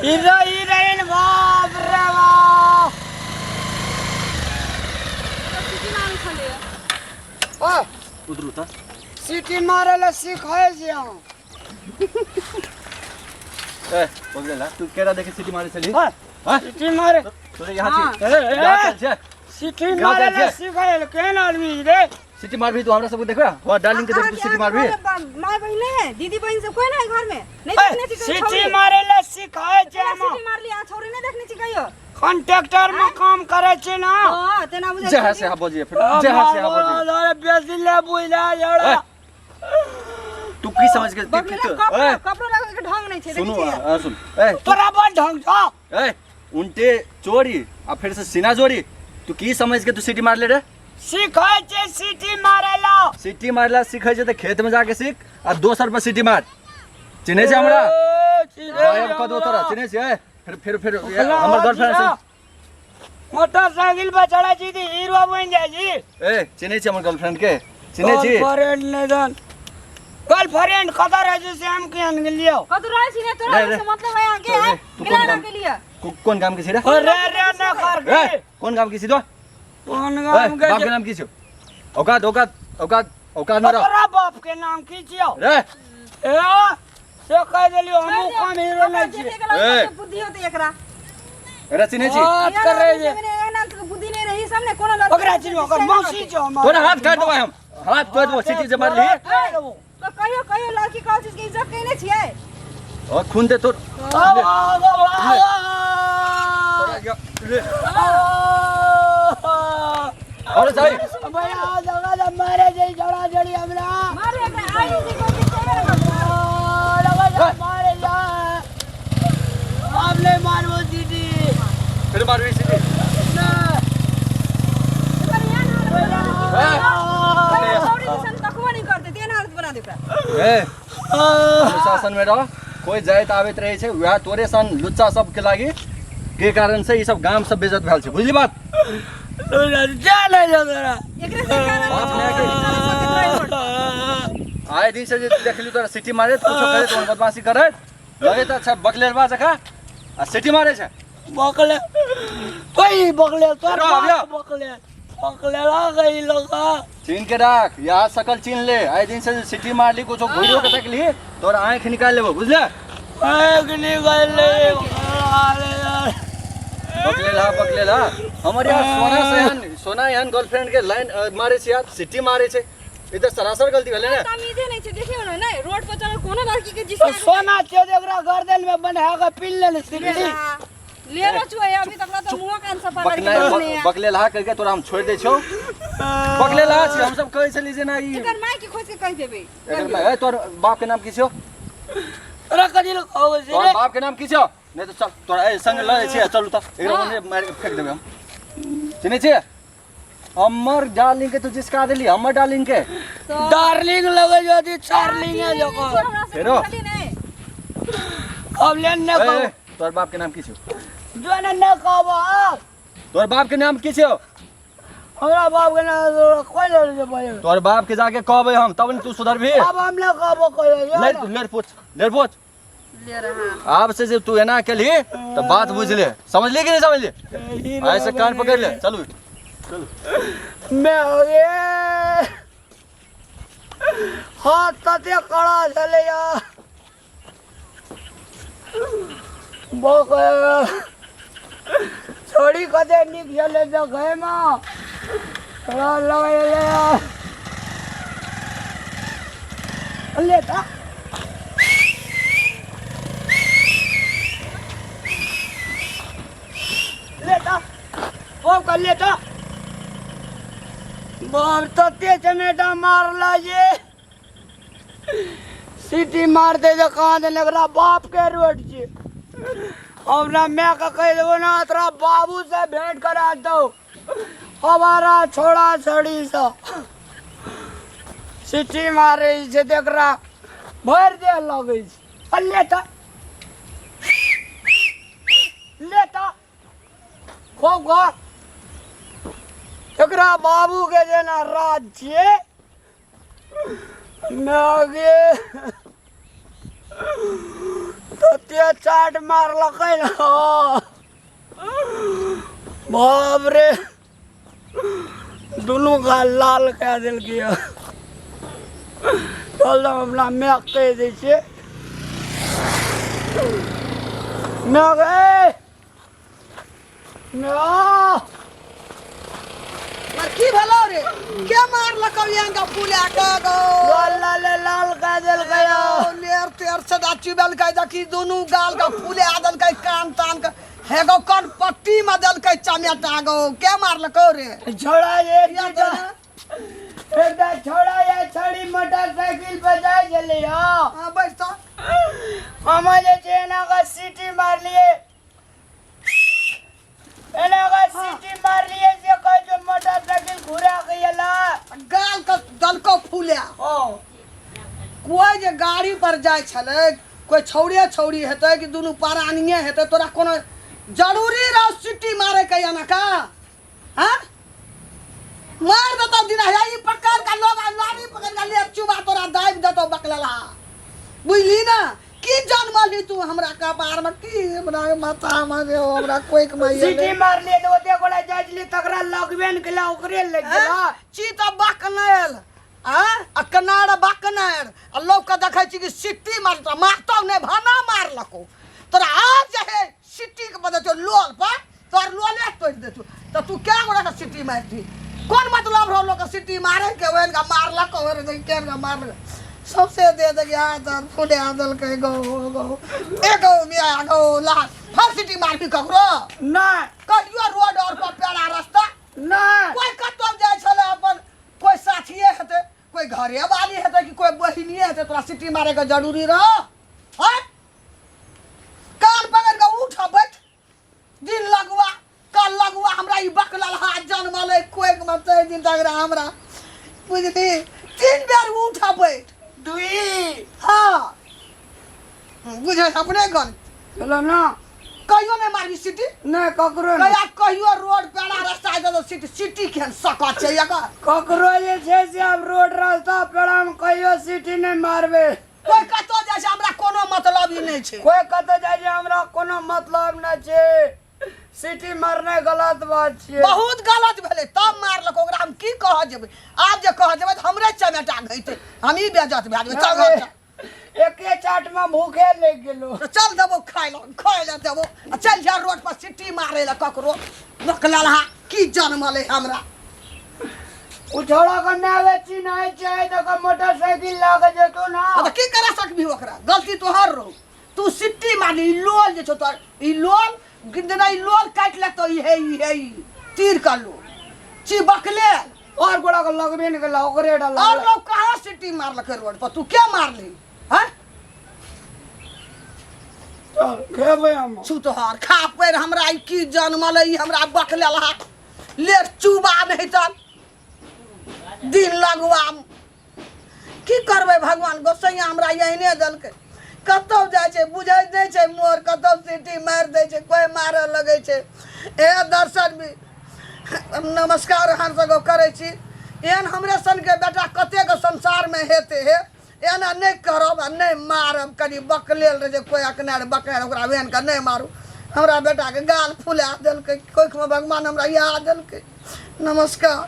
Heroine बाप रे बाप सिटी मार खले ओ उधरू था सिटी मारेला सिखाए जे हम ए बगलेला तू केरा देखे सिटी मारे चली हां हां सिटी मारे तोरे यहाँ से सिटी मारेला सिखाए केन आदमी रे सिटी मार भी तो हमरा सब देखो वो डार्लिंग के देख सिटी मार भी माय बहन है दीदी बहन सब कोई नहीं घर में नहीं देखने चाहिए सिटी मारेला सिखाए जे हम सिटी मार लिया छोरी नहीं देखने चाहिए कहियो कॉन्ट्रैक्टर में काम करे छे ना हां तेना बुझे जहाँ से हां बोजिए फिर जहाँ से हां बोजिए अरे बेसिले बुइला जड़ा तू की समझ के कपड़ा लगा के ढंग नहीं छे सुनो सुन ए तोरा बड़ ढंग छ ए उनटे चोरी आ फिर से सीना जोड़ी तू की समझ के तू सिटी मार ले रे सिखाए छे सिटी मारेला सिटी मारला सीखे जे त खेत में जाके सीख आ दोसर पर सिटी मार चिन्हे छे हमरा गायब क दो तोरा चिन्हे छे फिर हमर गर्लफ्रेंड से मोटरसाइकिल पर चढ़ा छी दी हीरो बन जाय छी ए चिन्हे छे हमर गर्लफ्रेंड के चिन्हे छी गर्लफ्रेंड ने दन गर्लफ्रेंड कदर है जो से हम के लियो कदर रही छी ने तोरा से मतलब है आगे है गिलाना के लिए कौन काम की छी रे रे न कर के कौन काम की छी तो कौन काम के बाप के नाम की छी औकात औकात औकात औकात मारो तोरा बाप के नाम की छियो रे ए से कह देलियो हम कम हीरो नहीं छी बुद्धि होते एकरा एरा चिन्हे छी बात कर रहे जे एना तो बुद्धि नहीं रही सामने कोनो लड़का ओकरा चिन्ह ओकर मौसी छ हम तोरा हाथ काट देबो हम हाथ तोड़ देबो सिटी जे मार ली तो कहियो लड़की का चीज के इज्जत कइने छियै और खून दे तोड़ और सही भैया जगह मारे जे जड़ा जड़ी हमरा मारे एकरा आई जी को किसे मारे जा आपने मारवो दीदी फिर मारवी सिटी शासन में रह कोई जाए त आबैत रहे छै वह तोरे सन लुच्चा सब के लागी के कारण से ई सब गांव सब बेइज्जत भेल छै बुझली बात जा ले जा तोरा आए दिन से देखली तोरा सिटी मारे कुछो करे तो बदमाशी करे लगे त अच्छा बकलेरवा जका आ सिटी मारे छै बकले कोई बकले तोरा अबे बकले बकले ला गई लगा चीन के राख यहाँ सकल चीन ले आए दिन से सिटी मार ली कुछ घोड़ियों के तकली तोर आंख निकाल लेबो बुझले आंख निकाल ले पकले ला हमर यार सोना यान गर्लफ्रेंड के लाइन मारे छै यार सिटी मारे छै ई त सरासर गलती भेले ने तमीजे नहीं छै देखियो ना नहीं रोड पर चल कोनो लड़की के जिसका सोना छै एकरा गर्दन में बंधा के पिल ले सिटी ले रो छुए अभी तक तो मुंह कान सब पकड़ के बकले ला करके तोरा हम छोड़ दे छौ बकले ला छै हम सब कहै छली जे ना ई एकर माय के खोज के कह देबे एकर माय तोर बाप के नाम की छौ तोरा कदिल कहै छै तोर बाप के नाम की छौ नहीं तो चल तोरा ए संग ल छै चलू त एकरा ओने मार के फेंक देबे हम चिन्हे छै हमर डार्लिंग के तो जिसका देली हमर डार्लिंग के डार्लिंग लगे जदी चार्लिंग है जको फेरो अब ले न को तोर बाप के नाम की छौ जो न कहबो तोर बाप के नाम की छौ हमरा बाप के नाम कोई ले जे भाई तोर बाप के जाके कहबे हम तब न तू सुधरबी अब हम ले कहबो कोई लेर पूछ ले रहा आप से जब तू एना केली तो बात बुझ ले समझ ली कि नहीं समझ ली ऐसे कान पकड़ ले चलू मैं हो गए हाथ तते कड़ा चले यार बहुत छोड़ी कदे निक चले तो गए मां थोड़ा लगे ले लेता लेता ओ कर लेता बाप तते चमेटा मारला ये सिटी मारते जो कहाँ दे लग रहा बाप के रोड से अब ना मैं का कह दो ना तेरा बाबू से भेंट करा दो हमारा छोड़ा छोड़ी सा सिटी मारे से देख रहा भर दे लगे लेता लेता खूब एकरा बाबू के जेना राज्य में आगे तते एके चाट मारलकै न बाप रे दुनू का लाल कह देलकै चल अपना मैक कह दै छियै मैक की भेलो रे के मारलकौ यंगा पुलिया का गो लाल कह देलकै लेर तेर सदा चिबल के देखी दुनू गाल का पुलिया देलकै कान तान के हेगो कन पट्टी में देलकै चमेटा गो के मारलकौ रे छोड़ा एकटा छोड़ा या छड़ी मोटरसाइकिल पे जाय छलै हां बैठ तो हम जे छै एना का सीटी मारलिए से कह जो मोटरसाइकिल घुरा गयला गाल का दलको फुलिया कोई जे गाड़ी पर जाय छलै कोई छौड़ी हेतै कि दुनू पारानिये हेतै तोरा कोनो जरूरी रह सिटी मारे के या ना का हां मार देतो दिन है ई पकड़ का लोग नानी पकड़ का ले चुबा तोरा दाब देतो बकलला बुझली ना की जानमाली तू हमरा का बार में की हमरा माथा में जे हमरा कोई कमाई सीटी मार लिए तो ओते गोला जाजली तकरा लगबेन केला ओकरे लग गेला ची त बकनेल आ कनाड़ बकनेर आ लोग का देखै छी कि सिटी मारता मारतो ने भाना मारलको तोरा आज है सिटी के बदले तो लोल पर तोर लोले तोड़ दे तो तू क्या गोड़ा का सिटी मारती कौन मतलब रो लोग का सिटी मारे के वेन का मारलको रे के का मार सबसे दे दे हां त फुले आदल के गो एगो मिया गो ला हर सिटी मार के ककरो ना कहियो रोड और पर पेड़ा रास्ता ना कोई कतौ जाय छले अपन कोई साथिये हेते कोई घरे वाली हेते कि कोई बहिनिये हेते तोरा सिटी मारे के जरूरी रह हां कान पकड़ के उठ बैठ दिन लगवा कल लगवा हमरा ई बकलल हाथ जनमले कोई मत दिन तक हमरा बुझली तीन बेर उठ बैठ दुई हां बुझे अपने गन चलो ना कहियो ने मारबी सिटी ना ककरो कहिया कहियो रोड पेड़ा रास्ता दे सिटी सिटी के सका छै एका ककरो जे छै से अब रोड रास्ता पेड़ा में कहियो सीटी नहीं मारबे कोई कतो जाय छै हमरा कोनो मतलब ही नहीं छै कोई कतो जाय छै हमरा कोनो मतलब ना छै सीटी मारने गलत बात छै बहुत गलत भेले तब मारलक ओकरा हम की कह जेबै आब जे कह जेबै त हमरे चमेटा गइते हम ही बेजत भै जेबै चल एके चाट में भूखे लग गेलो तो चल देबो खाय ले देबो चल जा रोड पर सिटी मारे ला ककरो बकलला की जनमले हमरा उछोड़ा के नावे चिन्है छै त मोटरसाइकिल लाग जेतो ना अब की करा सकबी ओकरा गलती तोहर रो तू सिटी मारली लोल जे छ तोर ई लोल गिंदना ई लोल काट ले तो ई है तीर का लो ची बकले और गोड़ा के लगबे न गेला ओकरे डाल और लोग कहां सिटी मारलक रोड पर तू क्या मारली हैं चल खेबै हम छु तोहर खा पैर हमरा ई की जनमले ई हमरा बकलेला ले चुबा नहीं तन दिन लगवा की करबै भगवान गोसैया हमरा एहने देलकै कतौ जाय छै बुझै नै छै मोर कतौ सिटी मार दै छै कोई मारे लगै छै ए दर्शन भी नमस्कार अहाँ सगो करै छी एहन हमरे सन के बेटा कते के संसार में हेते हे एना नहीं करब आ नहीं मारब कनी बकलेल रे जे कोई अकनार बकनार ओकरा वेन के नहीं मारू हमरा बेटा के गाल फुला देलकै कोई भगवान हमरा याद देलकै नमस्कार।